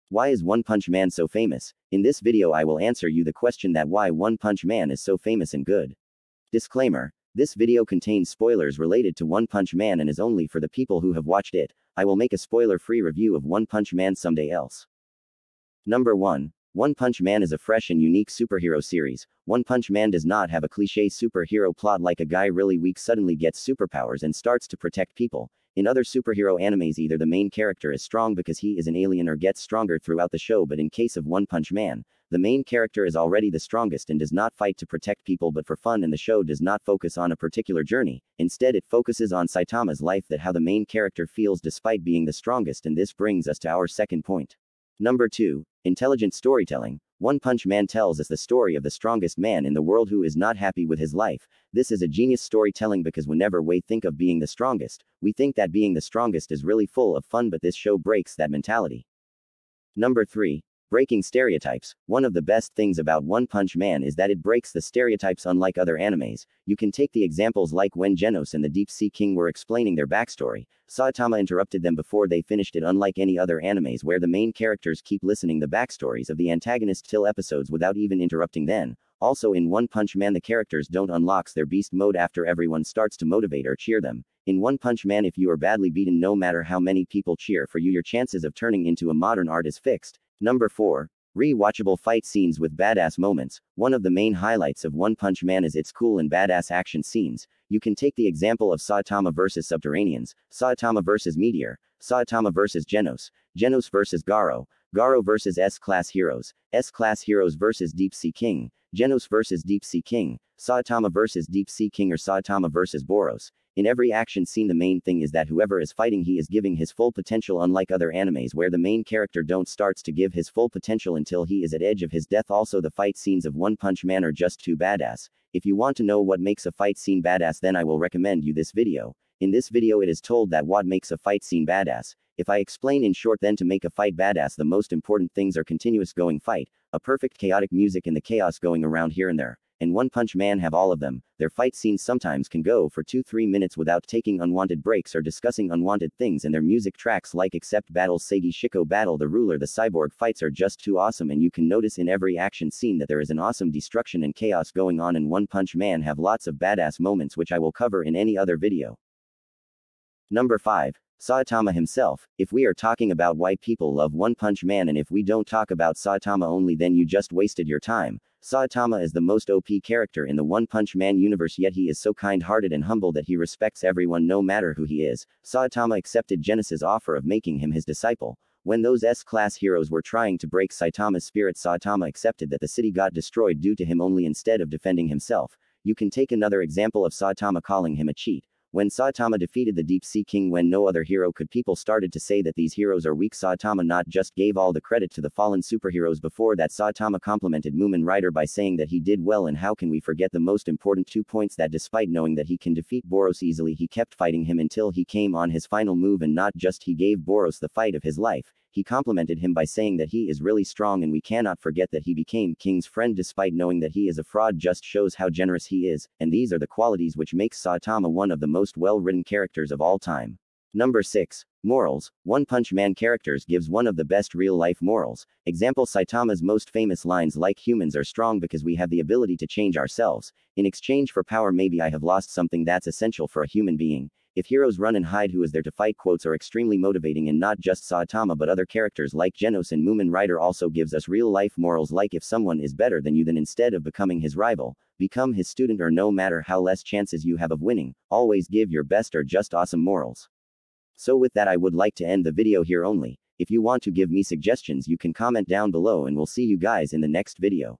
Why is One Punch Man so famous? In this video I will answer you the question that why One Punch Man is so famous and good. Disclaimer. This video contains spoilers related to One Punch Man and is only for the people who have watched it. I will make a spoiler-free review of One Punch Man someday else. Number 1. One Punch Man is a fresh and unique superhero series. One Punch Man does not have a cliché superhero plot like a guy really weak suddenly gets superpowers and starts to protect people. In other superhero animes, either the main character is strong because he is an alien or gets stronger throughout the show, but in case of One Punch Man, the main character is already the strongest and does not fight to protect people but for fun, and the show does not focus on a particular journey. Instead, it focuses on Saitama's life, that how the main character feels despite being the strongest, and this brings us to our second point. Number 2. Intelligent storytelling. One Punch Man tells us the story of the strongest man in the world who is not happy with his life. This is a genius storytelling because whenever we think of being the strongest, we think that being the strongest is really full of fun, but this show breaks that mentality. Number 3. Breaking stereotypes. One of the best things about One Punch Man is that it breaks the stereotypes unlike other animes. You can take the examples like when Genos and the Deep-Sea King were explaining their backstory. Saitama interrupted them before they finished it, unlike any other animes where the main characters keep listening the backstories of the antagonist till episodes without even interrupting them. Also in One Punch Man, the characters don't unlock their beast mode after everyone starts to motivate or cheer them. In One Punch Man, if you are badly beaten, no matter how many people cheer for you, your chances of turning into a modern art is fixed. Number 4. Re-watchable fight scenes with badass moments. One of the main highlights of One Punch Man is its cool and badass action scenes. You can take the example of Saitama vs Subterraneans, Saitama vs Meteor, Saitama vs Genos, Genos vs Garo, Garo vs S-Class Heroes, S-Class Heroes vs Deep-Sea King, Genos vs Deep-Sea King, Saitama vs Deep-Sea King, or Saitama vs Boros. In every action scene, the main thing is that whoever is fighting, he is giving his full potential, unlike other animes where the main character don't starts to give his full potential until he is at edge of his death. Also, the fight scenes of One Punch Man are just too badass. If you want to know what makes a fight scene badass, then I will recommend you this video. In this video it is told that what makes a fight scene badass. If I explain in short, then to make a fight badass, the most important things are continuous going fight, a perfect chaotic music, and the chaos going around here and there. And One Punch Man have all of them. Their fight scenes sometimes can go for 2-3 minutes without taking unwanted breaks or discussing unwanted things, and their music tracks like Except Battles, 𝗳𝗺𝗪 Battle the Ruler, the Cyborg Fights are just too awesome, and you can notice in every action scene that there is an awesome destruction and chaos going on, and One Punch Man have lots of badass moments which I will cover in any other video. Number 5. Saitama himself. If we are talking about why people love One Punch Man, and if we don't talk about Saitama only, then you just wasted your time. Saitama is the most OP character in the One Punch Man universe, yet he is so kind-hearted and humble that he respects everyone no matter who he is. Saitama accepted Genos' offer of making him his disciple. When those S-Class heroes were trying to break Saitama's spirit, Saitama accepted that the city got destroyed due to him only instead of defending himself. You can take another example of Saitama calling him a cheat. When Saitama defeated the Deep-Sea King when no other hero could, people started to say that these heroes are weak. Saitama not just gave all the credit to the fallen superheroes. Before that, Saitama complimented 𝗬𝗺cie by saying that he did well, and how can we forget the most important 2 points, that despite knowing that he can defeat Boros easily, he kept fighting him until he came on his final move, and not just he gave Boros the fight of his life, he complimented him by saying that he is really strong, and we cannot forget that he became King's friend despite knowing that he is a fraud. Just shows how generous he is, and these are the qualities which makes Saitama one of the most well-written characters of all time. Number 6. Morals. One Punch Man characters gives one of the best real-life morals. Example: Saitama's most famous lines like humans are strong because we have the ability to change ourselves. In exchange for power, maybe I have lost something that's essential for a human being. If heroes run and hide, who is there to fight? Quotes are extremely motivating, and not just Saitama but other characters like Genos and 𝗬𝗺cie also gives us real-life morals, like if someone is better than you, then instead of becoming his rival, become his student, or no matter how less chances you have of winning, always give your best, or just awesome morals. So with that, I would like to end the video here only. If you want to give me suggestions, you can comment down below, and we'll see you guys in the next video.